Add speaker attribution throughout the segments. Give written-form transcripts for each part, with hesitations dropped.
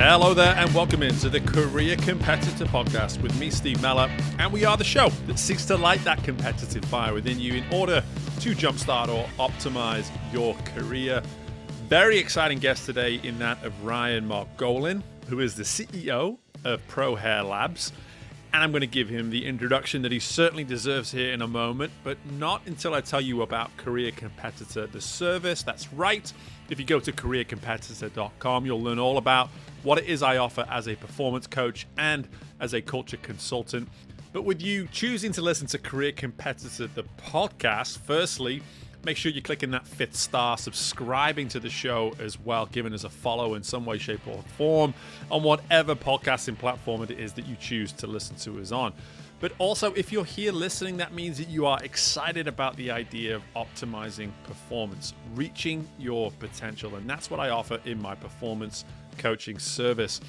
Speaker 1: Hello there and welcome into the Career Competitor Podcast with me, Steve Mellor, and we are the show that seeks to light that competitive fire within you in order to jumpstart or optimize your career. Very exciting guest today in that of Ryan Margolin, who is the CEO of Pro Hair Labs, and I'm going to give him the introduction that he certainly deserves here in a moment, but not until I tell you about Career Competitor, the service. That's right. If you go to careercompetitor.com, you'll learn all about what it is I offer as a performance coach and as a culture consultant. But with you choosing to listen to Career Competitor, the podcast, firstly, make sure you're clicking that 5th star, subscribing to the show as well, giving us a follow in some way, shape, or form on whatever podcasting platform it is that you choose to listen to us on. But also, if you're here listening, that means that you are excited about the idea of optimizing performance, reaching your potential. And that's what I offer in my performance coaching service.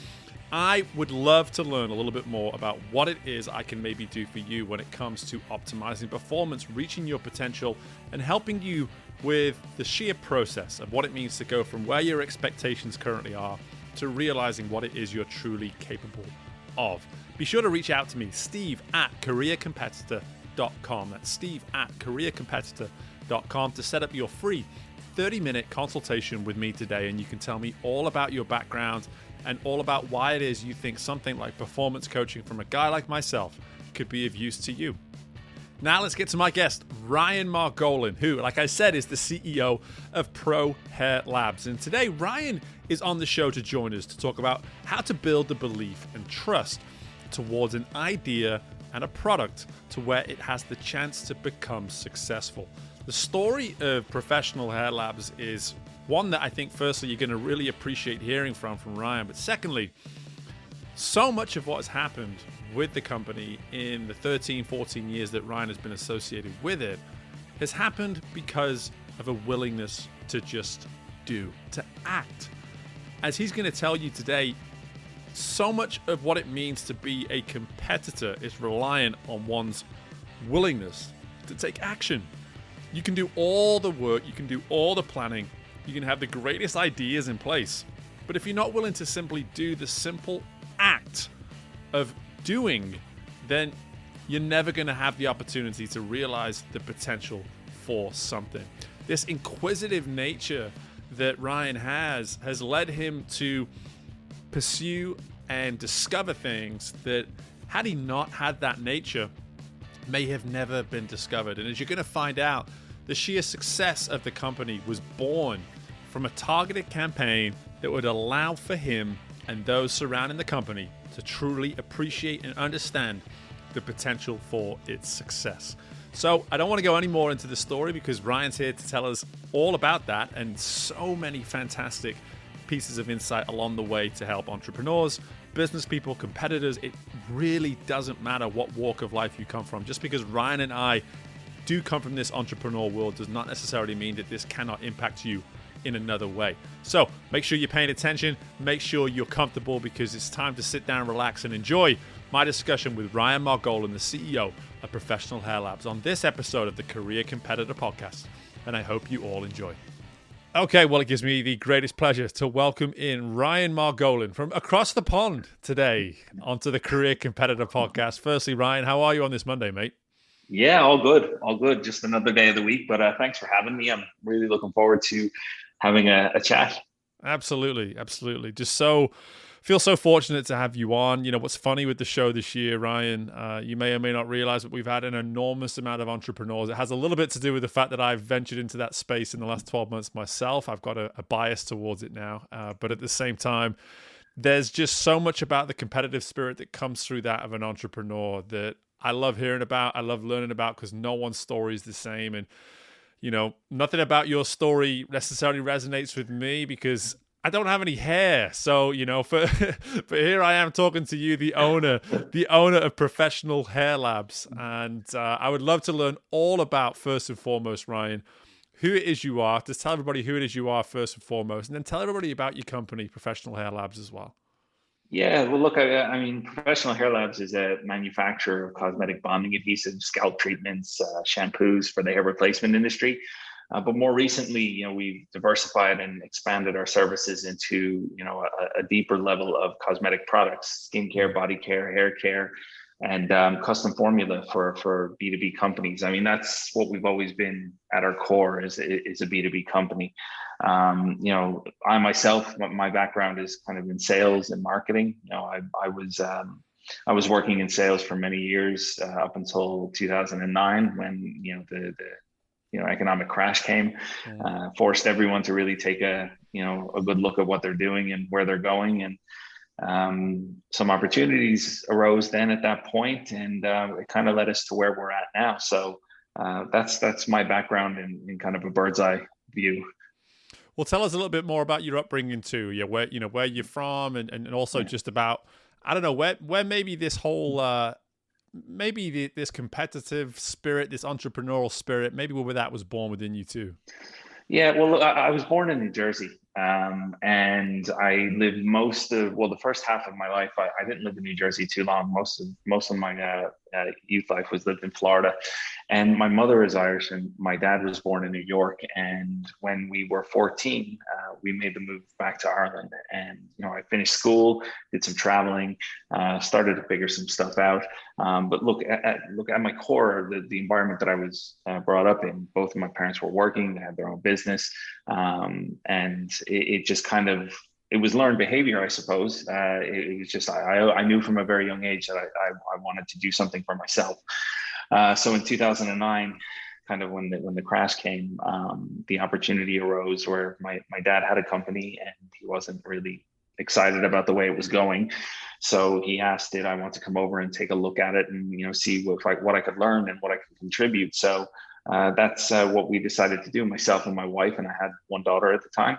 Speaker 1: I would love to learn a little bit more about what it is I can maybe do for you when it comes to optimizing performance, reaching your potential, and helping you with the sheer process of what it means to go from where your expectations currently are to realizing what it is you're truly capable of. Be sure to reach out to me, steve@careercompetitor.com. That's steve@careercompetitor.com to set up your free 30-minute consultation with me today, and you can tell me all about your background and all about why it is you think something like performance coaching from a guy like myself could be of use to you. Now let's get to my guest, Ryan Margolin, who, like I said, is the CEO of Pro Hair Labs. And today, Ryan is on the show to join us to talk about how to build the belief and trust towards an idea and a product to where it has the chance to become successful. The story of Professional Hair Labs is one that I think, firstly, you're going to really appreciate hearing from Ryan. But secondly, so much of what has happened with the company in the 13, 14 years that Ryan has been associated with it has happened because of a willingness to just do, to act. As he's going to tell you today, so much of what it means to be a competitor is reliant on one's willingness to take action. You can do all the work, you can do all the planning, you can have the greatest ideas in place. But if you're not willing to simply do the simple act of doing, then you're never going to have the opportunity to realize the potential for something. This inquisitive nature that Ryan has led him to pursue and discover things that, had he not had that nature, may have never been discovered. And as you're going to find out, the sheer success of the company was born from a targeted campaign that would allow for him and those surrounding the company to truly appreciate and understand the potential for its success. So I don't want to go any more into the story because Ryan's here to tell us all about that and so many fantastic pieces of insight along the way to help entrepreneurs, business people, competitors. It really doesn't matter what walk of life you come from. Just because Ryan and I do come from this entrepreneur world does not necessarily mean that this cannot impact you in another way. So make sure you're paying attention, make sure you're comfortable, because it's time to sit down, relax, and enjoy my discussion with Ryan Margolin, the CEO of Professional Hair Labs, on this episode of the Career Competitor Podcast, and I hope you all enjoy. Okay, well, it gives me the greatest pleasure to welcome in Ryan Margolin from across the pond today onto the Career Competitor Podcast. Firstly, Ryan, how are you on this Monday, mate?
Speaker 2: Yeah, all good. All good. Just another day of the week, but thanks for having me. I'm really looking forward to having a chat.
Speaker 1: Absolutely. Feel so fortunate to have you on. You know, what's funny with the show this year, Ryan, you may or may not realize that we've had an enormous amount of entrepreneurs. It has a little bit to do with the fact that I've ventured into that space in the last 12 months myself. I've got a bias towards it now. But at the same time, there's just so much about the competitive spirit that comes through that of an entrepreneur that I love hearing about, I love learning about, because no one's story is the same. And, you know, nothing about your story necessarily resonates with me because I don't have any hair. So, you know, but here I am talking to you, the owner of Professional Hair Labs. And I would love to learn all about, first and foremost, Ryan, who it is you are. Just tell everybody who it is you are first and foremost, and then tell everybody about your company, Professional Hair Labs, as well.
Speaker 2: Yeah, well, look, I mean, Professional Hair Labs is a manufacturer of cosmetic bonding adhesives, scalp treatments, shampoos for the hair replacement industry. But more recently, we've diversified and expanded our services into, a deeper level of cosmetic products, skincare, body care, hair care, and custom formula for B2B companies. I mean, that's what we've always been at our core is a B2B company. I myself, my background is kind of in sales and marketing. I was working in sales for many years up until 2009 when the economic crash came, forced everyone to really take a good look at what they're doing and where they're going, and some opportunities arose then at that point, and it kind of led us to where we're at now. So that's my background in kind of a bird's eye view.
Speaker 1: Well, tell us a little bit more about your upbringing too. Yeah, where you're from, and also just about, I don't know, where maybe this whole this competitive spirit, this entrepreneurial spirit, maybe where that was born within you too.
Speaker 2: Yeah, well, I was born in New Jersey, and I lived the first half of my life. I didn't live in New Jersey too long. Most of my youth life was lived in Florida, and my mother is Irish, and my dad was born in New York. And when we were 14, we made the move back to Ireland. And I finished school, did some traveling, started to figure some stuff out. But look at my core, the environment that I was brought up in. Both of my parents were working; they had their own business, and it just kind of, it was learned behavior, I suppose. It was just, I knew from a very young age that I wanted to do something for myself. So in 2009, kind of when the crash came, the opportunity arose where my dad had a company and he wasn't really excited about the way it was going. So he asked, did I want to come over and take a look at it and, see what I could learn and what I could contribute. So that's what we decided to do, myself and my wife, and I had one daughter at the time.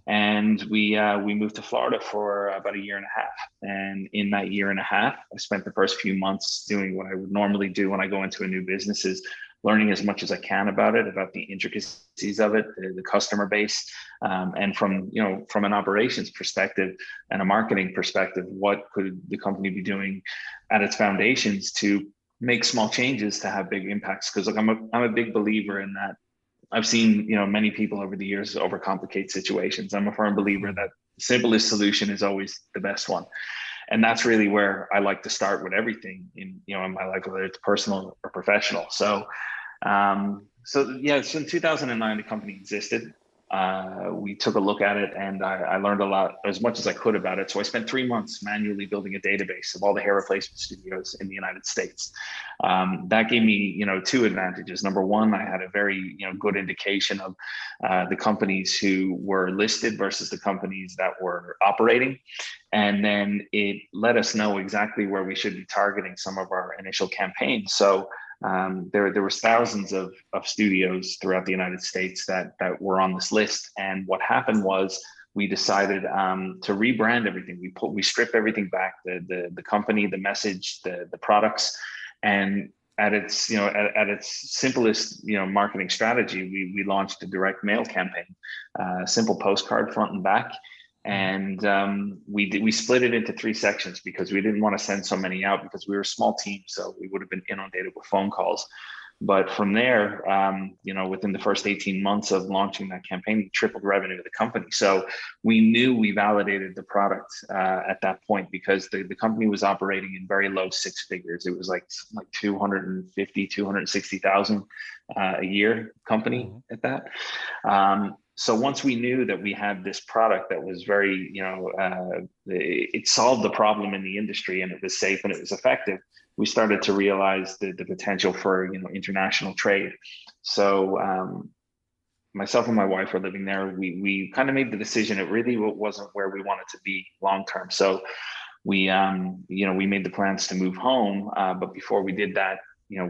Speaker 2: And we moved to Florida for about a year and a half. And in that year and a half, I spent the first few months doing what I would normally do when I go into a new business, is learning as much as I can about it, about the intricacies of it, the customer base, and from an operations perspective and a marketing perspective, what could the company be doing at its foundations to make small changes to have big impacts? Because I'm a big believer in that. I've seen, many people over the years overcomplicate situations. I'm a firm believer that the simplest solution is always the best one. And that's really where I like to start with everything in my life, whether it's personal or professional. So in 2009, the company existed. We took a look at it, and I learned a lot, as much as I could about it. So I spent 3 months manually building a database of all the hair replacement studios in the United States. That gave me, two advantages. Number one, I had a very, good indication of the companies who were listed versus the companies that were operating. And then it let us know exactly where we should be targeting some of our initial campaigns. So there was thousands of studios throughout the United States that were on this list. And what happened was we decided to rebrand everything. We stripped everything back, the company, the message, the products, and at its simplest marketing strategy, we launched a direct mail campaign, simple postcard front and back. And we split it into 3 sections because we didn't want to send so many out, because we were a small team, so we would have been inundated with phone calls. But from there, within the first 18 months of launching that campaign, we tripled revenue of the company. So we knew we validated the product at that point, because the company was operating in very low 6 figures. It was like 250, 260,000 a year company at that. So once we knew that we had this product that was very, it solved the problem in the industry, and it was safe and it was effective, we started to realize the potential for, international trade. So myself and my wife were living there. We kind of made the decision it really wasn't where we wanted to be long term. So we made the plans to move home. But before we did that,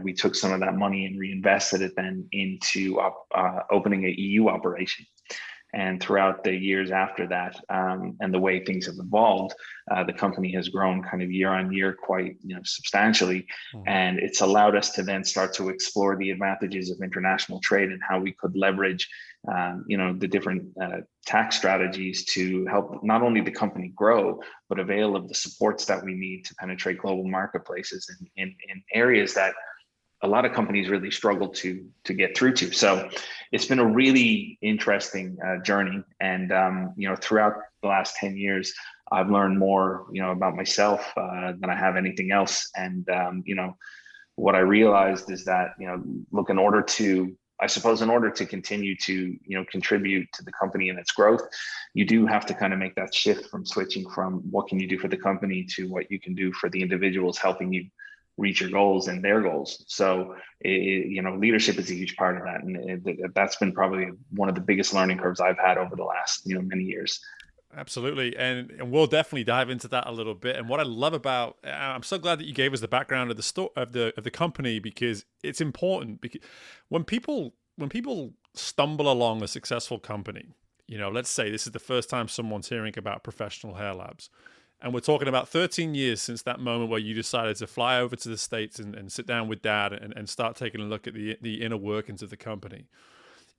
Speaker 2: we took some of that money and reinvested it then into opening an EU operation. And throughout the years after that, and the way things have evolved, the company has grown kind of year on year quite substantially. And it's allowed us to then start to explore the advantages of international trade and how we could leverage the different tax strategies to help not only the company grow, but avail of the supports that we need to penetrate global marketplaces in areas that a lot of companies really struggle to get through to. So it's been a really interesting journey. And, throughout the last 10 years, I've learned more, about myself than I have anything else. And, what I realized is that, look, in order to continue to, contribute to the company and its growth, you do have to kind of make that shift from switching from what can you do for the company to what you can do for the individuals helping you reach your goals and their goals. So, leadership is a huge part of that. And that's been probably one of the biggest learning curves I've had over the last, many years.
Speaker 1: Absolutely. And we'll definitely dive into that a little bit. And what I love about, I'm so glad that you gave us the background of the company, because it's important. Because when people stumble along a successful company, let's say this is the first time someone's hearing about Professional Hair Labs. And we're talking about 13 years since that moment where you decided to fly over to the States and sit down with Dad and start taking a look at the inner workings of the company.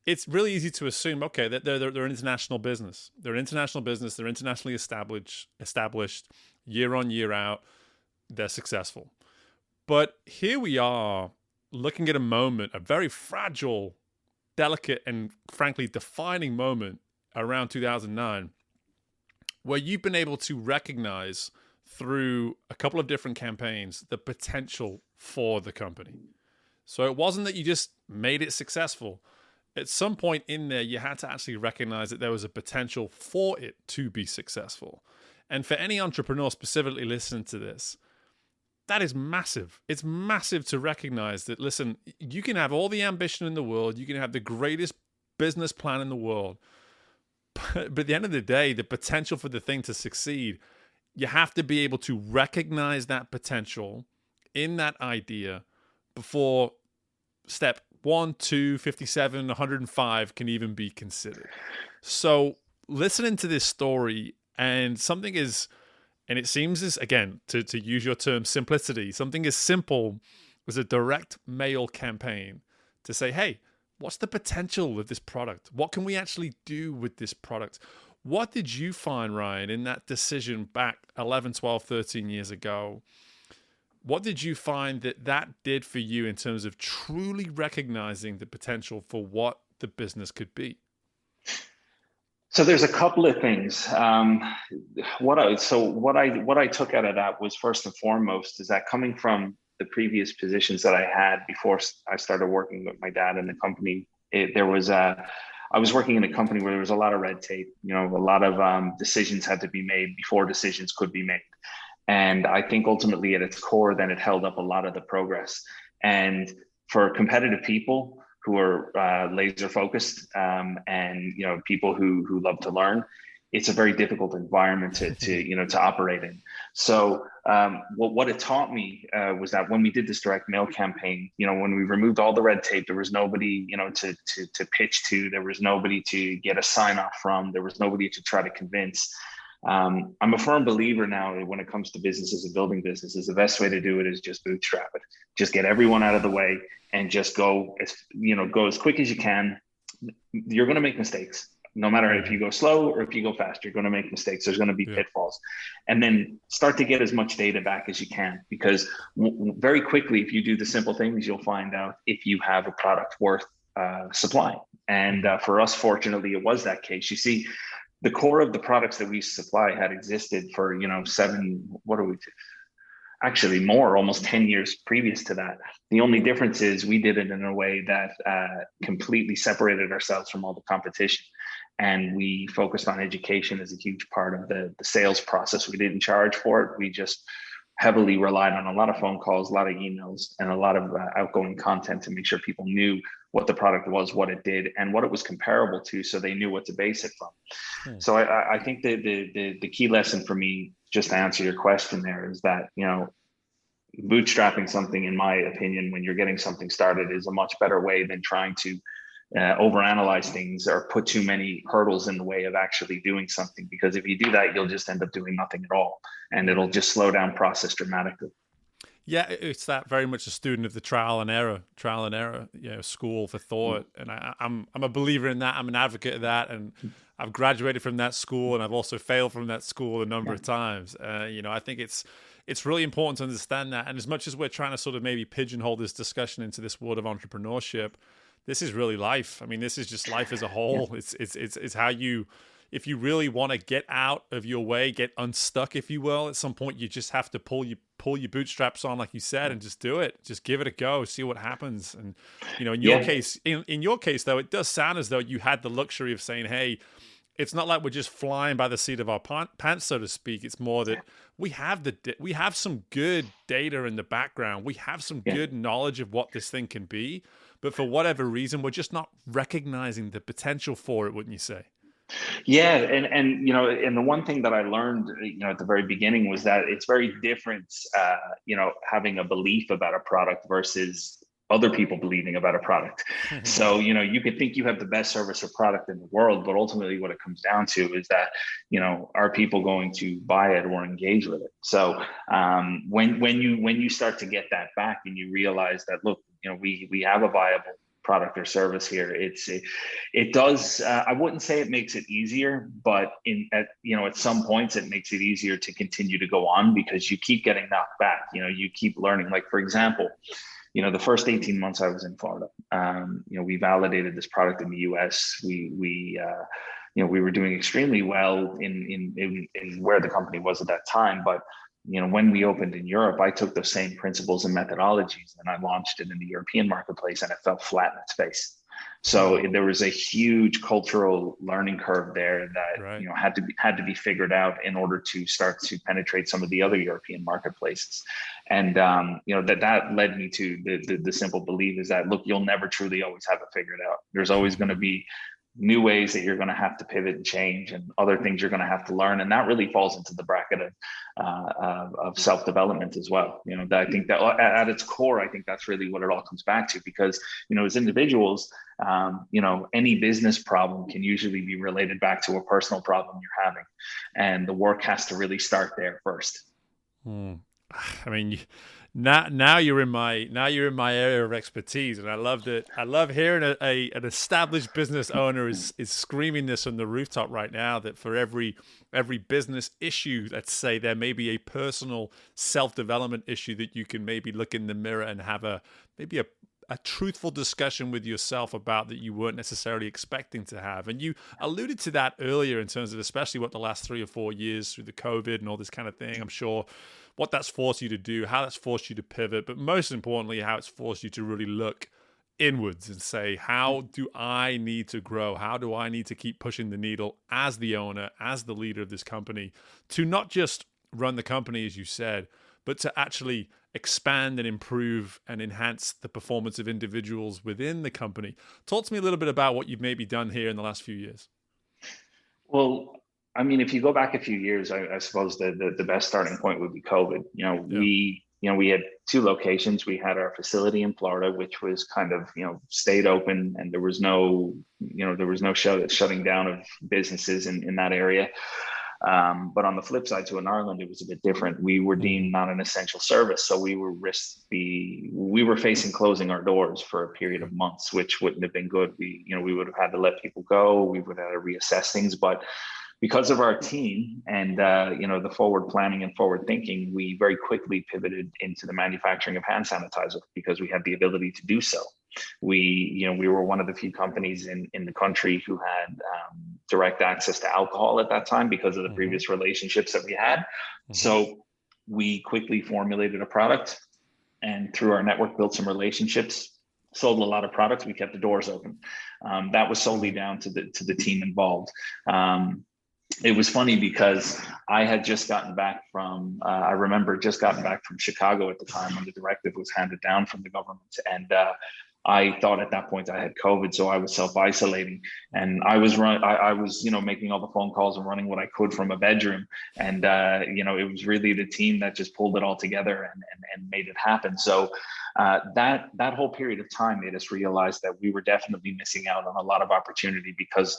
Speaker 1: It's really easy to assume, okay, that they're an international business. They're an international business. They're internationally established year on, year out. They're successful. But here we are looking at a very fragile, delicate, and frankly defining moment around 2009, where you've been able to recognize through a couple of different campaigns the potential for the company. So it wasn't that you just made it successful. At some point in there, you had to actually recognize that there was a potential for it to be successful. And for any entrepreneur specifically listening to this, that is massive. It's massive to recognize that, listen, you can have all the ambition in the world, you can have the greatest business plan in the world, but at the end of the day, the potential for the thing to succeed, you have to be able to recognize that potential in that idea before step 1, 2, 57, 105 can even be considered. So listening to this story, and it seems as, again, to use your term, simplicity, something as simple as a direct mail campaign to say, hey, what's the potential of this product? What can we actually do with this product? What did you find, Ryan, in that decision back 11, 12, 13 years ago? What did you find that did for you in terms of truly recognizing the potential for what the business could be?
Speaker 2: So there's a couple of things. What I took out of that was, first and foremost, is that coming from the previous positions that I had before I started working with my dad in the company, I was working in a company where there was a lot of red tape. A lot of decisions had to be made before decisions could be made. And I think ultimately at its core, then it held up a lot of the progress. And for competitive people who are laser focused and people who love to learn, it's a very difficult environment to operate in. So what it taught me was that when we did this direct mail campaign, when we removed all the red tape, there was nobody to pitch to, there was nobody to get a sign off from, there was nobody to try to convince. I'm a firm believer now when it comes to businesses and building businesses, the best way to do it is just bootstrap it. Just get everyone out of the way and just go as quick as you can. You're going to make mistakes. No matter if you go slow or if you go fast, you're going to make mistakes. There's going to be pitfalls. And then start to get as much data back as you can, because very quickly, if you do the simple things, you'll find out if you have a product worth supplying. And for us, fortunately, it was that case. You see, the core of the products that we supply had existed for, almost 10 years previous to that. The only difference is we did it in a way that completely separated ourselves from all the competition. And we focused on education as a huge part of the sales process. We didn't charge for it. We just heavily relied on a lot of phone calls, a lot of emails, and a lot of outgoing content to make sure people knew what the product was, what it did, and what it was comparable to, so they knew what to base it from. So I think the key lesson for me, just to answer your question there, is that, bootstrapping something, in my opinion, when you're getting something started, is a much better way than trying to overanalyze things or put too many hurdles in the way of actually doing something. Because if you do that, you'll just end up doing nothing at all, and it'll just slow down process dramatically.
Speaker 1: Yeah, it's that very much a student of the trial and error, school for thought. And I'm a believer in that. I'm an advocate of that, and I've graduated from that school, and I've also failed from that school a number
Speaker 2: Yeah.
Speaker 1: of times. I think it's really important to understand that. And as much as we're trying to sort of maybe pigeonhole this discussion into this world of entrepreneurship, this is really life. I mean, this is just life as a
Speaker 2: Yeah.
Speaker 1: whole. It's how you, if you really want to get out of your way, get unstuck, if you will, at some point you just have to pull your bootstraps on, like you said, and just do it. Just give it a go, see what happens. And in your
Speaker 2: Yeah.
Speaker 1: case, in your case though, it does sound as though you had the luxury of saying, hey, it's not like we're just flying by the seat of our pants, so to speak. It's more that we have some good data in the background. We have some
Speaker 2: Yeah.
Speaker 1: good knowledge of what this thing can be, but for whatever reason, we're just not recognizing the potential for it. Wouldn't you say?
Speaker 2: Yeah, and the one thing that I learned, at the very beginning was that it's very different, having a belief about a product versus other people believing about a product. So, you could think you have the best service or product in the world, but ultimately what it comes down to is that, are people going to buy it or engage with it? So, when you start to get that back and you realize that, look, we have a viable product or service here, it does, I wouldn't say it makes it easier, but at some points it makes it easier to continue to go on because you keep getting knocked back. You keep learning. Like, for example, the first 18 months I was in Florida, we validated this product in the US. We were doing extremely well in where the company was at that time, but when we opened in Europe, I took those same principles and methodologies and I launched it in the European marketplace, and it fell flat in its face. So there was a huge cultural learning curve there that
Speaker 1: Right.
Speaker 2: had to be figured out in order to start to penetrate some of the other European marketplaces. And that led me to the simple belief is that, look, you'll never truly always have it figured out. There's always going to be new ways that you're going to have to pivot and change, and other things you're going to have to learn, and that really falls into the bracket of self-development as well. That I think that at its core, I think that's really what it all comes back to, because as individuals, any business problem can usually be related back to a personal problem you're having, and the work has to really start there first.
Speaker 1: I mean, now you're in my area of expertise, and I love that. I love hearing an established business owner is screaming this on the rooftop right now, that for every business issue, let's say, there may be a personal self-development issue that you can maybe look in the mirror and have a truthful discussion with yourself about, that you weren't necessarily expecting to have. And you alluded to that earlier in terms of especially what the last 3 or 4 years through the COVID and all this kind of thing, I'm sure what that's forced you to do, how that's forced you to pivot, but most importantly, how it's forced you to really look inwards and say, how do I need to grow? How do I need to keep pushing the needle as the owner, as the leader of this company, to not just run the company, as you said, but to actually expand and improve and enhance the performance of individuals within the company. Talk to me a little bit about what you've maybe done here in the last few years.
Speaker 2: Well, I mean, if you go back a few years, I suppose the best starting point would be COVID. We had 2 locations. We had our facility in Florida, which was kind of, stayed open, and there was no shutting down of businesses in that area. But on the flip side, in Ireland, it was a bit different. We were deemed not an essential service, so we were facing closing our doors for a period of months, which wouldn't have been good. We would have had to let people go. We would have had to reassess things, but because of our team and the forward planning and forward thinking, we very quickly pivoted into the manufacturing of hand sanitizer because we had the ability to do so. We were one of the few companies in the country who had direct access to alcohol at that time because of the previous relationships that we had. So we quickly formulated a product, and through our network built some relationships, sold a lot of products. We kept the doors open. That was solely down to the team involved. It was funny because I had just gotten back from, Chicago at the time when the directive was handed down from the government. And I thought at that point I had COVID, so I was self-isolating, and I was making all the phone calls and running what I could from a bedroom. And it was really the team that just pulled it all together and made it happen. So that whole period of time made us realize that we were definitely missing out on a lot of opportunity, because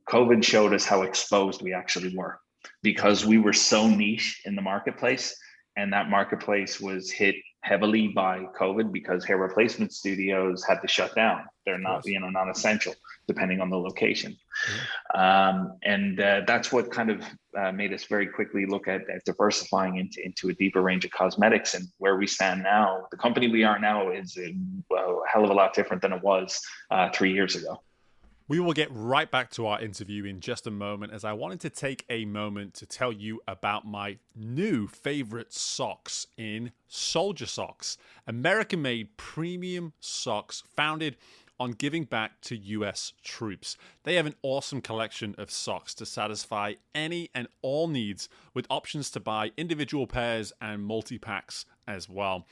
Speaker 2: COVID showed us how exposed we actually were, because we were so niche in the marketplace, and that marketplace was hit heavily by COVID because hair replacement studios had to shut down. They're
Speaker 1: Of
Speaker 2: not,
Speaker 1: course.
Speaker 2: non-essential depending on the location.
Speaker 1: Yeah.
Speaker 2: And that's what kind of made us very quickly look at diversifying into a deeper range of cosmetics. And where we stand now, the company we are now is a hell of a lot different than it was 3 years ago.
Speaker 1: We will get right back to our interview in just a moment, as I wanted to take a moment to tell you about my new favorite socks in Soldier Socks, American-made premium socks founded on giving back to US troops. They have an awesome collection of socks to satisfy any and all needs, with options to buy individual pairs and multi-packs as well.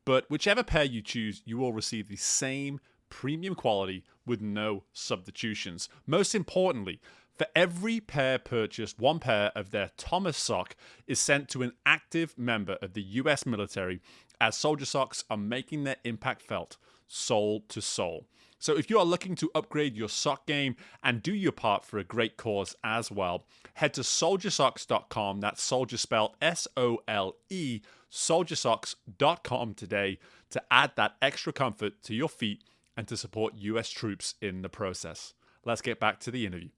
Speaker 1: But whichever pair you choose, you will receive the same premium quality with no substitutions. Most importantly, for every pair purchased, one pair of their Thomas sock is sent to an active member of the US military, as Soldier Socks are making their impact felt soul to soul. So if you are looking to upgrade your sock game and do your part for a great cause as well, head to soldiersocks.com. That's soldier spelled S-O-L-E, soldiersocks.com today to add that extra comfort to your feet and to support US troops in the process. Let's get back to the interview.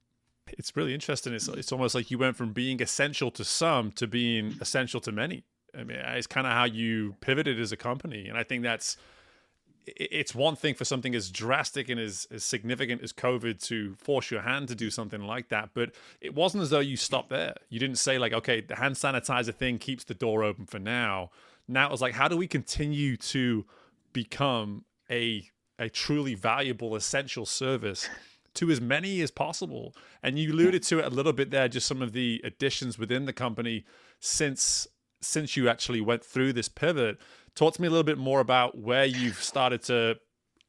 Speaker 1: It's really interesting. It's almost like you went from being essential to some to being essential to many. I mean, it's kind of how you pivoted as a company. And I think it's one thing for something as drastic and as significant as COVID to force your hand to do something like that. But it wasn't as though you stopped there. You didn't say like, okay, the hand sanitizer thing keeps the door open for now. Now it was like, how do we continue to become a truly valuable, essential service to as many as possible? And you alluded to it a little bit there, just some of the additions within the company since you actually went through this pivot. Talk to me a little bit more about where you've started to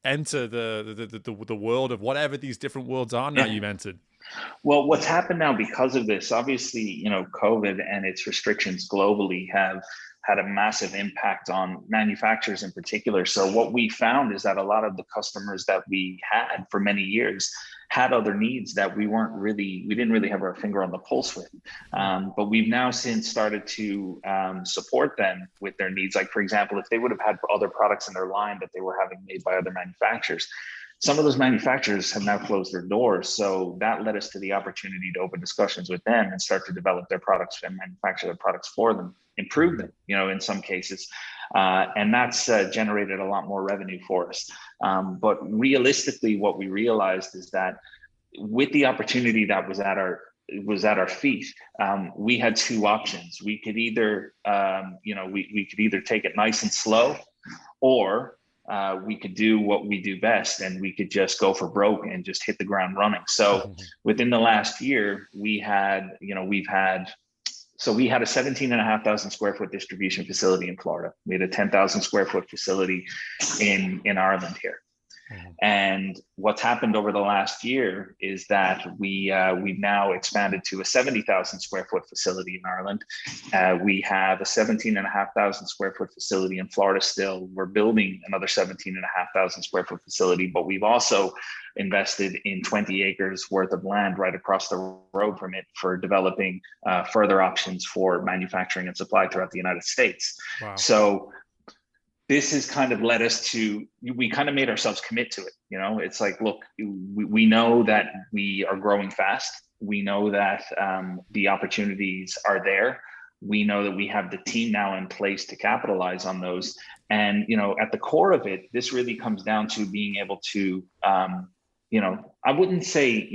Speaker 1: enter the world of whatever these different worlds are now you've entered.
Speaker 2: Well, what's happened now because of this, obviously, COVID and its restrictions globally have had a massive impact on manufacturers in particular. So what we found is that a lot of the customers that we had for many years had other needs that we didn't really have our finger on the pulse with. But we've now since started to support them with their needs. Like, for example, if they would have had other products in their line that they were having made by other manufacturers, some of those manufacturers have now closed their doors. So that led us to the opportunity to open discussions with them and start to develop their products and manufacture their products for them, improve them, in some cases. And that's generated a lot more revenue for us. But realistically, what we realized is that with the opportunity that was at our feet, we had two options. We could either, we could either take it nice and slow, or we could do what we do best, and we could just go for broke and just hit the ground running. So within the last year, we had a 17,500 square foot distribution facility in Florida. We had a 10,000 square foot facility in Ireland here. And what's happened over the last year is that we've now expanded to a 70,000 square foot facility in Ireland. We have a 17,500 square foot facility in Florida still. We're building another 17,500 square foot facility, but we've also invested in 20 acres worth of land right across the road from it for developing further options for manufacturing and supply throughout the United States.
Speaker 1: Wow.
Speaker 2: So this has kind of led us to, we kind of made ourselves commit to it. It's like, look, we know that we are growing fast. We know that the opportunities are there. We know that we have the team now in place to capitalize on those. And, at the core of it, this really comes down to being able to, I wouldn't say,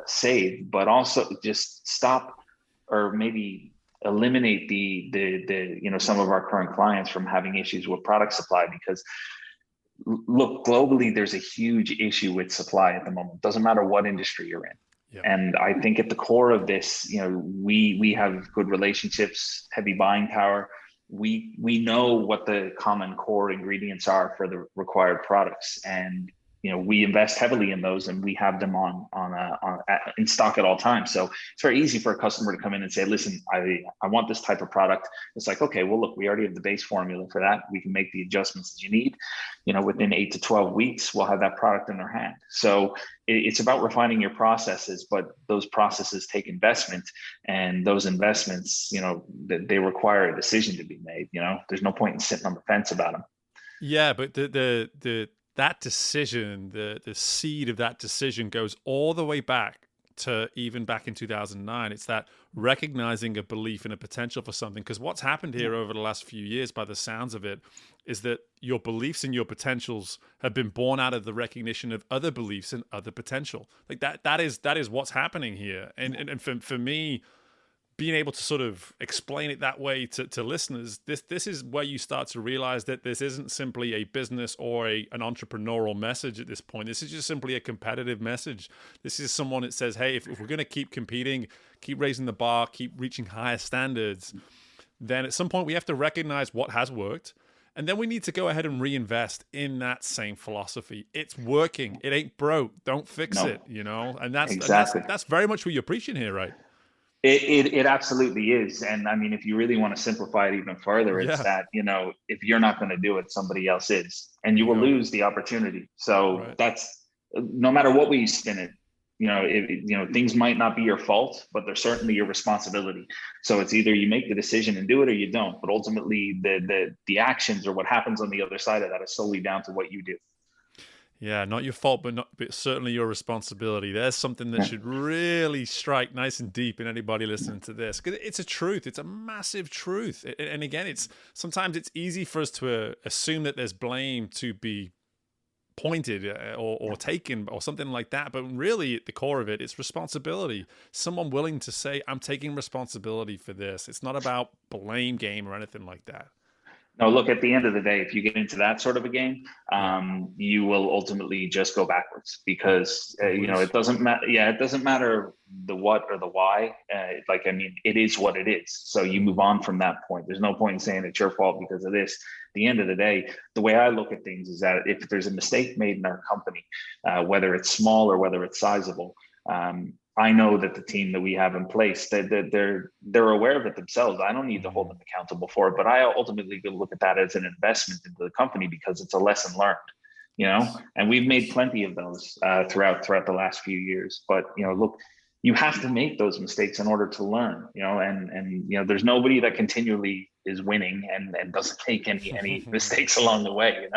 Speaker 2: save, but also just stop or maybe eliminate the some of our current clients from having issues with product supply. Because look, globally, there's a huge issue with supply at the moment. Doesn't matter what industry you're in. Yeah. And I think at the core of this, we have good relationships, heavy buying power. We know what the common core ingredients are for the required products. And we invest heavily in those, and we have them in stock at all times. So it's very easy for a customer to come in and say, listen, I want this type of product. It's like, okay, well, look, we already have the base formula for that. We can make the adjustments that you need. Within 8 to 12 weeks, we'll have that product in their hand. So it's about refining your processes, but those processes take investment, and those investments, they require a decision to be made. There's no point in sitting on the fence about them.
Speaker 1: Yeah, but that decision, the seed of that decision goes all the way back to even back in 2009. It's that recognizing a belief and a potential for something. Because what's happened here over the last few years, by the sounds of it, is that your beliefs and your potentials have been born out of the recognition of other beliefs and other potential. Like that is what's happening here. And for me, being able to sort of explain it that way to listeners, this is where you start to realize that this isn't simply a business or an entrepreneurial message at this point. This is just simply a competitive message. This is someone that says, hey, if we're going to keep competing, keep raising the bar, keep reaching higher standards, then at some point we have to recognize what has worked. And then we need to go ahead and reinvest in that same philosophy. It's working. It ain't broke. Don't fix it, And that's exactly. That's very much what you're preaching here, right?
Speaker 2: It absolutely is. And I mean, if you really want to simplify it even further, it's that, if you're not going to do it, somebody else is, and you will lose the opportunity. So that's, no matter what way you spin it, things might not be your fault, but they're certainly your responsibility. So it's either you make the decision and do it, or you don't. But ultimately the actions or what happens on the other side of that is solely down to what you do.
Speaker 1: Yeah, not your fault, but certainly your responsibility. There's something that should really strike nice and deep in anybody listening to this, because it's a truth. It's a massive truth. And again, sometimes it's easy for us to assume that there's blame to be pointed or taken or something like that. But really, at the core of it, it's responsibility. Someone willing to say, I'm taking responsibility for this. It's not about blame game or anything like that.
Speaker 2: No, look, at the end of the day, if you get into that sort of a game, you will ultimately just go backwards, because, it doesn't matter. Yeah, it doesn't matter the what or the why. It is what it is. So you move on from that point. There's no point in saying it's your fault because of this. At the end of the day, the way I look at things is that if there's a mistake made in our company, whether it's small or whether it's sizable, I know that the team that we have in place, they're aware of it themselves. I don't need to hold them accountable for it, but I ultimately look at that as an investment into the company, because it's a lesson learned, and we've made plenty of those throughout the last few years. But, look, you have to make those mistakes in order to learn, and there's nobody that continually is winning and doesn't take any mistakes along the way,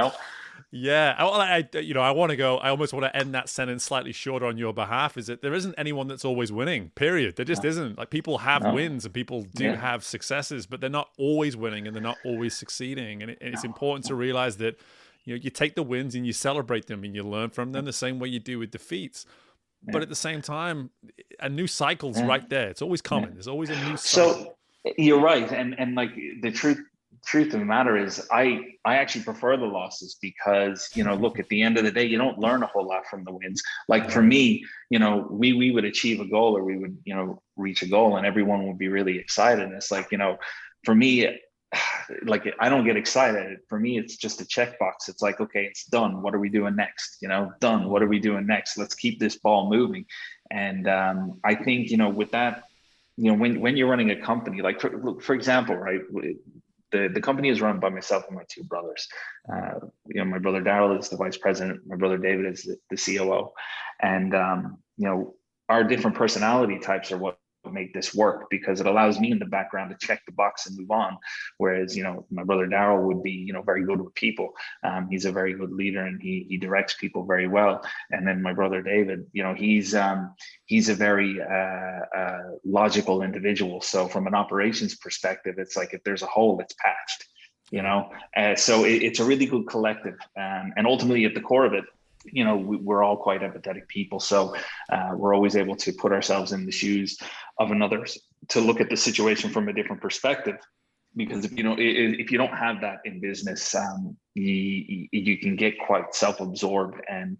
Speaker 1: Yeah, I want to go. I almost want to end that sentence slightly shorter on your behalf. Is that there isn't anyone that's always winning. Period. There just isn't. Like, people have wins and people do have successes, but they're not always winning and they're not always succeeding. And it's important to realize that you take the wins and you celebrate them and you learn from them the same way you do with defeats. But at the same time, a new cycle's right there. It's always coming. There's always a new cycle.
Speaker 2: So you're right, and like the truth of the matter is, I actually prefer the losses, because look, at the end of the day, you don't learn a whole lot from the wins. Like for me, we would achieve a goal, or we would reach a goal, and everyone would be really excited. And it's like, for me, like, I don't get excited. For me, it's just a checkbox. It's like, okay, it's done. What are we doing next? Done. What are we doing next? Let's keep this ball moving. And I think with that, when you're running a company, like for example, right. The company is run by myself and my two brothers. My brother Daryl is the vice president. My brother David is the COO. And, our different personality types are what make this work, because it allows me in the background to check the box and move on. Whereas, my brother Daryl would be, very good with people. He's a very good leader, and he directs people very well. And then my brother David, he's a very logical individual. So from an operations perspective, it's like, if there's a hole, it's patched, so it's a really good collective. And ultimately, at the core of it, we're all quite empathetic people. So we're always able to put ourselves in the shoes of another, to look at the situation from a different perspective. Because if you don't have that in business, you can get quite self-absorbed, and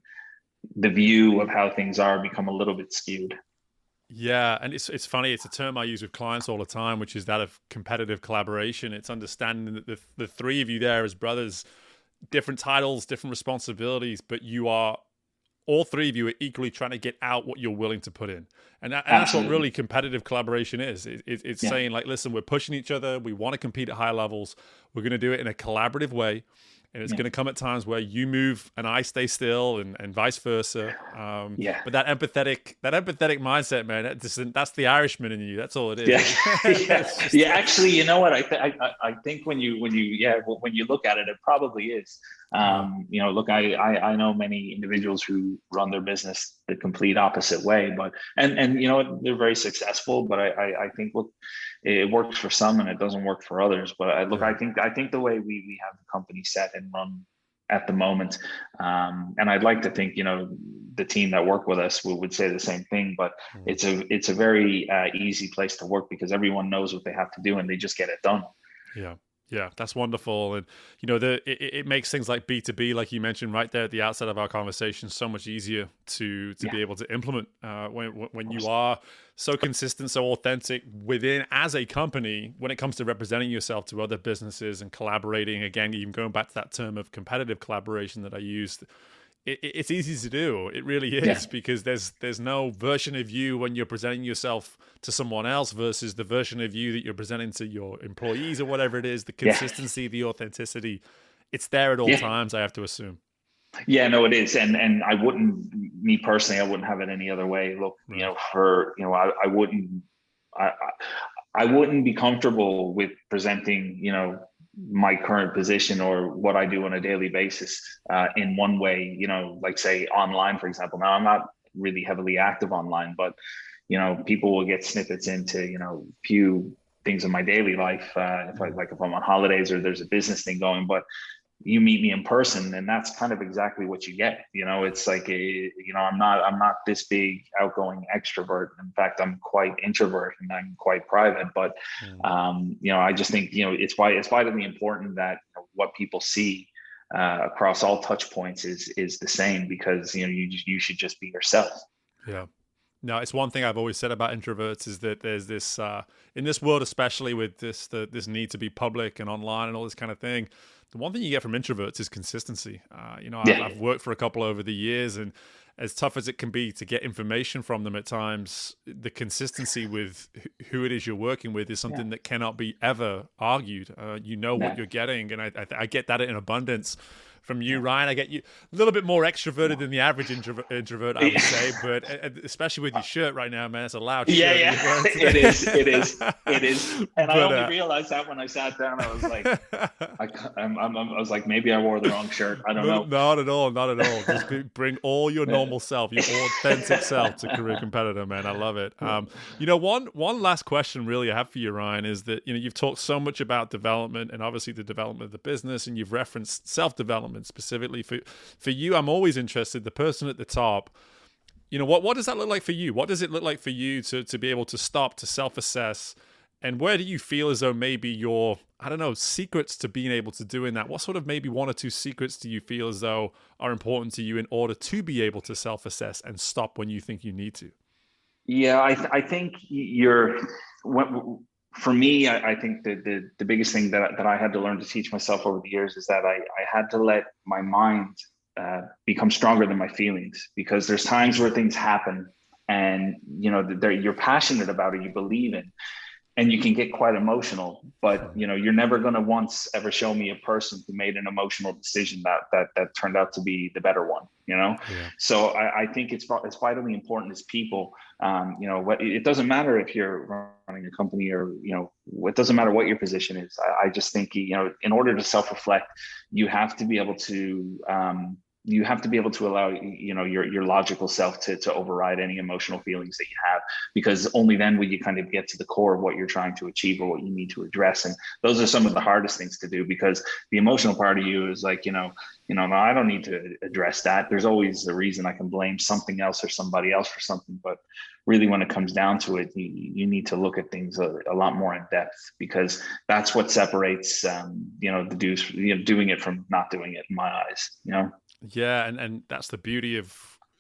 Speaker 2: the view of how things are become a little bit skewed.
Speaker 1: Yeah, and it's funny. It's a term I use with clients all the time, which is that of competitive collaboration. It's understanding that the three of you there as brothers, different titles, different responsibilities, but you are all three of you are equally trying to get out what you're willing to put in. And that's what
Speaker 2: Absolutely.
Speaker 1: really competitive collaboration is. It's
Speaker 2: Yeah.
Speaker 1: saying like, listen, we're pushing each other. We want to compete at high levels. We're going to do it in a collaborative way. And it's going to come at times where you move and I stay still, and vice versa.
Speaker 2: Yeah.
Speaker 1: But that empathetic mindset, man, that's the Irishman in you. That's all it is.
Speaker 2: Yeah. Yeah. Actually, you know what? I think when you look at it, it probably is. Look, I know many individuals who run their business the complete opposite way, but and you know what, they're very successful. But I think, look, it works for some and it doesn't work for others. But I think the way we have the company set and run at the moment, and I'd like to think, the team that work with us would say the same thing. But it's a very easy place to work because everyone knows what they have to do and they just get it done.
Speaker 1: Yeah, that's wonderful. And, it makes things like B2B, like you mentioned right there at the outset of our conversation, so much easier to be able to implement when you are so consistent, so authentic within as a company when it comes to representing yourself to other businesses and collaborating. Again, even going back to that term of competitive collaboration that I used. It's easy to do. It really is, because there's no version of you when you're presenting yourself to someone else versus the version of you that you're presenting to your employees or whatever it is. The consistency, the authenticity, it's there at all times, I have to assume.
Speaker 2: Yeah, no, it is. And me personally, I wouldn't have it any other way. Look, I wouldn't be comfortable with presenting, my current position or what I do on a daily basis in one way, like say online, for example. Now I'm not really heavily active online, but, people will get snippets into, few things in my daily life. If I'm on holidays or there's a business thing going, but you meet me in person and that's kind of exactly what you get. It's like, I'm not this big outgoing extrovert. In fact, I'm quite introvert and I'm quite private, but, I just think, it's vitally important that what people see across all touch points is the same, because, you should just be yourself.
Speaker 1: Yeah. No, it's one thing I've always said about introverts is that there's this, in this world, especially with this need to be public and online and all this kind of thing, the one thing you get from introverts is consistency. I've worked for a couple over the years, and as tough as it can be to get information from them at times, the consistency with who it is you're working with is something that cannot be ever argued. What you're getting, and I get that in abundance from you, Ryan. I get you a little bit more extroverted than the average introvert, I would say, but especially with your shirt right now, man, it's a loud shirt.
Speaker 2: Yeah, it is. And I only realized that when I sat down. I was like, I was like, maybe I wore the wrong shirt. I don't know.
Speaker 1: Not at all. Just bring all your normal self, your authentic self to Career Competitor, man. I love it. One last question really I have for you, Ryan, is that, you've talked so much about development and obviously the development of the business, and you've referenced self-development specifically for you. I'm always interested, the person at the top, what does that look like for you? What does it look like for you to be able to stop, to self-assess, and where do you feel as though maybe your, secrets to being able to doing that? What sort of maybe one or two secrets do you feel as though are important to you in order to be able to self-assess and stop when you think you need to?
Speaker 2: Yeah, I think for me, I think that the biggest thing that I had to learn to teach myself over the years is that I had to let my mind become stronger than my feelings, because there's times where things happen and, you're passionate about it, you believe in, and you can get quite emotional, but you're never going to once ever show me a person who made an emotional decision that turned out to be the better one. So I think it's vitally important as people. It doesn't matter if you're running a company or it doesn't matter what your position is. I just think in order to self-reflect, you have to be able to allow your logical self to override any emotional feelings that you have, because only then will you kind of get to the core of what you're trying to achieve or what you need to address. And those are some of the hardest things to do, because the emotional part of you is like, no, I don't need to address that. There's always a reason. I can blame something else or somebody else for something, but really when it comes down to it, you need to look at things a lot more in depth, because that's what separates doing it from not doing it, in my eyes.
Speaker 1: Yeah, and that's the beauty of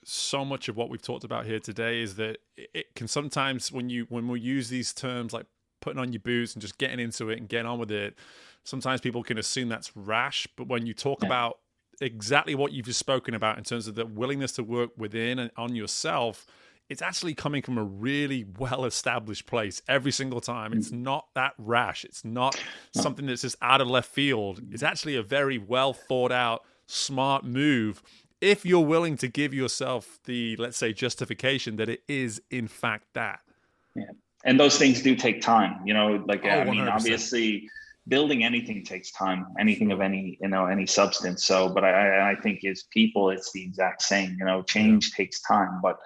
Speaker 1: so much of what we've talked about here today, is that it can sometimes, when we use these terms like putting on your boots and just getting into it and getting on with it, sometimes people can assume that's rash. But when you talk about exactly what you've just spoken about in terms of the willingness to work within and on yourself, it's actually coming from a really well-established place every single time. It's not that rash. It's not something that's just out of left field. It's actually a very well thought out, smart move if you're willing to give yourself the, let's say, justification that it is in fact that.
Speaker 2: Yeah. And those things do take time, like, I mean,
Speaker 1: 100%.
Speaker 2: obviously building anything takes time, anything of any, any substance. So, but I think as people, it's the exact same, change takes time, but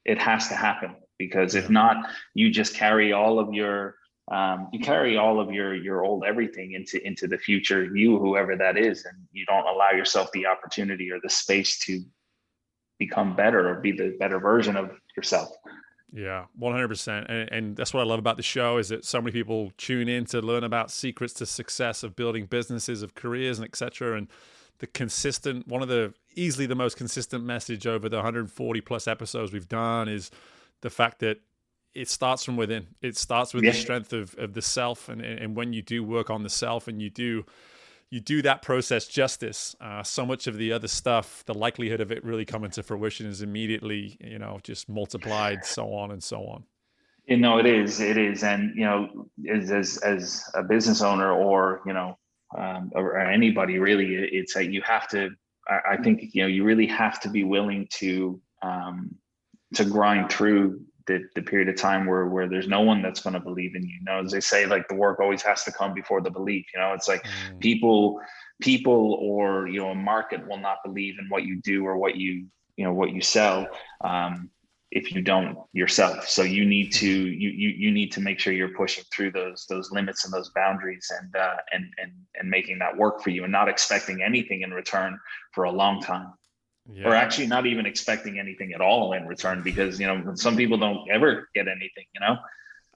Speaker 2: it has to happen, because if not, you just carry all of your, your old everything into the future, you, whoever that is, and you don't allow yourself the opportunity or the space to become better or be the better version of yourself.
Speaker 1: Yeah, 100%. And that's what I love about the show, is that so many people tune in to learn about secrets to success of building businesses, of careers, and etc. And one of the easily the most consistent message over the 140 plus episodes we've done is the fact that it starts from within. It starts with the strength of the self. And when you do work on the self and you do that process justice, so much of the other stuff, the likelihood of it really coming to fruition is immediately, just multiplied, so on and so on.
Speaker 2: It is. And, as a business owner or, or anybody really, it's that you have to, I think, you really have to be willing to grind through the period of time where there's no one that's going to believe in you. As they say, like, the work always has to come before the belief. It's like people or, a market will not believe in what you do or what you sell, if you don't yourself. So you need to make sure you're pushing through those limits and those boundaries and making that work for you, and not expecting anything in return for a long time. Or actually not even expecting anything at all in return, because, some people don't ever get anything,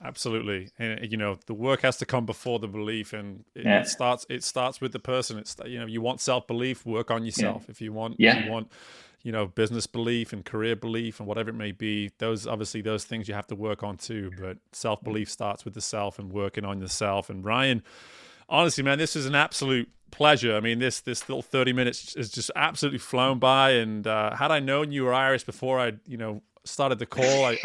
Speaker 1: Absolutely. And, the work has to come before the belief, and it starts with the person. It's, you want self-belief, work on yourself. If you want, business belief and career belief and whatever it may be, those things you have to work on too. But self-belief starts with the self and working on yourself. And Ryan, honestly, man, this is an absolute pleasure. I mean, this little 30 minutes has just absolutely flown by. And had I known you were Irish before I, started the call, I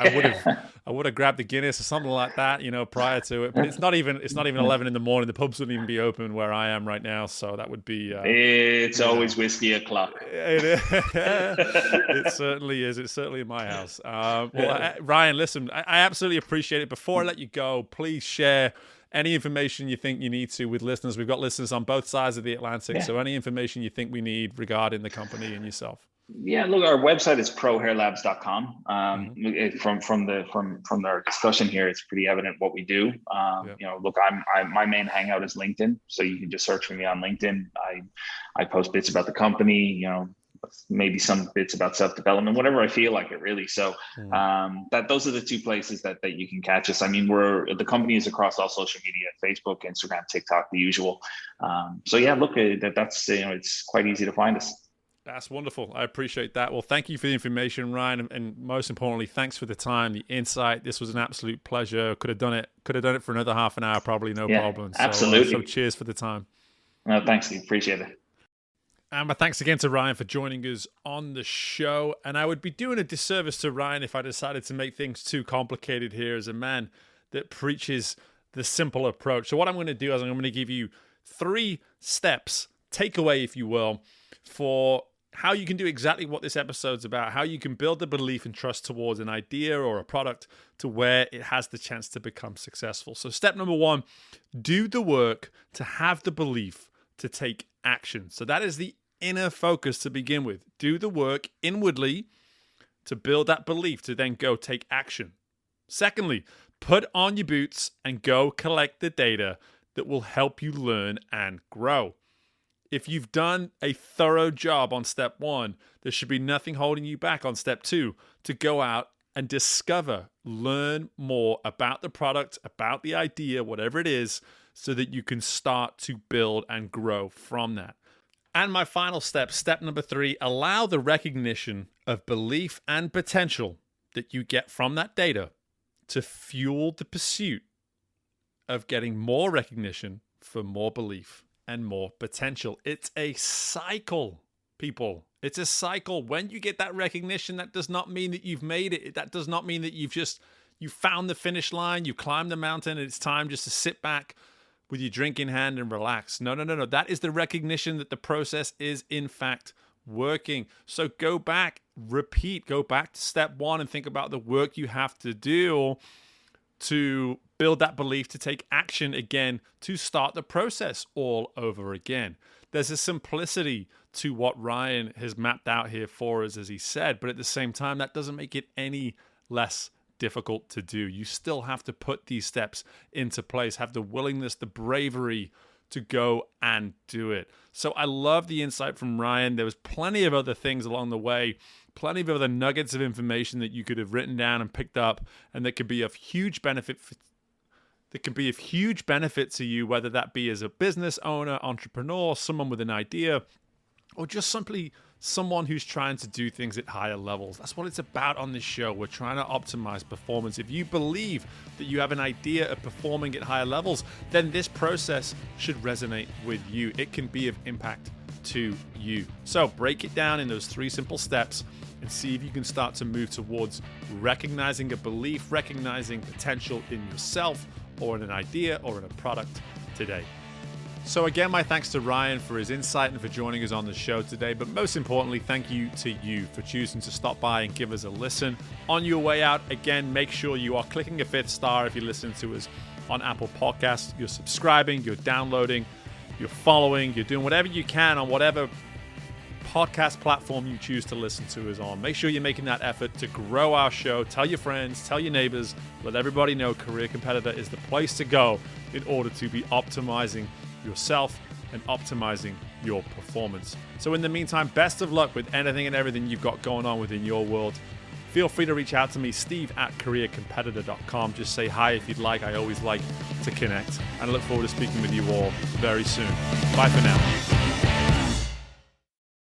Speaker 1: would have grabbed a Guinness or something like that, prior to it. But it's not even 11 in the morning. The pubs wouldn't even be open where I am right now. So that would be.
Speaker 2: It's always whiskey o'clock.
Speaker 1: It certainly is. It's certainly in my house. Ryan, listen, I absolutely appreciate it. Before I let you go, please share any information you think you need to with listeners. We've got listeners on both sides of the Atlantic. So any information you think we need regarding the company and yourself.
Speaker 2: Yeah, look, our website is prohairlabs.com. From our discussion here, it's pretty evident what we do. Look, my main hangout is LinkedIn, so you can just search for me on LinkedIn. I post bits about the company, maybe some bits about self-development, whatever I feel like it, really. So those are the two places that you can catch us. I mean, the company is across all social media: Facebook, Instagram, TikTok, the usual. Look, that's it's quite easy to find us.
Speaker 1: That's wonderful. I appreciate that. Well, thank you for the information, Ryan, and most importantly, thanks for the time, the insight. This was an absolute pleasure. Could have done it for another half an hour, probably, no problem.
Speaker 2: Absolutely.
Speaker 1: So cheers for the time.
Speaker 2: No, thanks, Steve. Appreciate it.
Speaker 1: And my thanks again to Ryan for joining us on the show. And I would be doing a disservice to Ryan if I decided to make things too complicated here, as a man that preaches the simple approach. So what I'm going to do is I'm going to give you 3 steps, takeaway, if you will, for how you can do exactly what this episode's about, how you can build the belief and trust towards an idea or a product to where it has the chance to become successful. So step number 1, do the work to have the belief to take action. So that is the inner focus to begin with. Do the work inwardly to build that belief to then go take action. Secondly, put on your boots and go collect the data that will help you learn and grow. If you've done a thorough job on step 1, there should be nothing holding you back on step 2 to go out and discover, learn more about the product, about the idea, whatever it is, so that you can start to build and grow from that. And my final step, step number 3, allow the recognition of belief and potential that you get from that data to fuel the pursuit of getting more recognition for more belief and more potential. It's a cycle. people. It's a cycle. When you get that recognition, that does not mean that you've made it. That does not mean that you found the finish line, you climbed the mountain, and it's time just to sit back with your drink in hand and relax. No. That is the recognition that the process is in fact working. So go back, repeat, go back to step one and think about the work you have to do to build that belief, to take action again, to start the process all over again. There's a simplicity to what Ryan has mapped out here for us, as he said, but at the same time, that doesn't make it any less difficult to do. You still have to put these steps into place, have the willingness, the bravery to go and do it. So I love the insight from Ryan. There was plenty of other things along the way, plenty of other nuggets of information that you could have written down and picked up, and that could be of huge benefit to you, whether that be as a business owner, entrepreneur, someone with an idea, or just simply someone who's trying to do things at higher levels. That's what it's about on this show. We're trying to optimize performance. If you believe that you have an idea of performing at higher levels, then this process should resonate with you. It can be of impact to you. So break it down in those 3 simple steps and see if you can start to move towards recognizing a belief, recognizing potential in yourself or in an idea or in a product today. So again, my thanks to Ryan for his insight and for joining us on the show today. But most importantly, thank you to you for choosing to stop by and give us a listen. On your way out, again, make sure you are clicking a 5th star if you listen to us on Apple Podcasts. You're subscribing, you're downloading, you're following, you're doing whatever you can on whatever podcast platform you choose to listen to us on. Make sure you're making that effort to grow our show. Tell your friends, tell your neighbors, let everybody know Career Competitor is the place to go in order to be optimizing yourself and optimizing your performance. So in the meantime, best of luck with anything and everything you've got going on within your world. Feel free to reach out to me, steve@careercompetitor.com. Just say hi if you'd like. I always like to connect. And I look forward to speaking with you all very soon. Bye for now.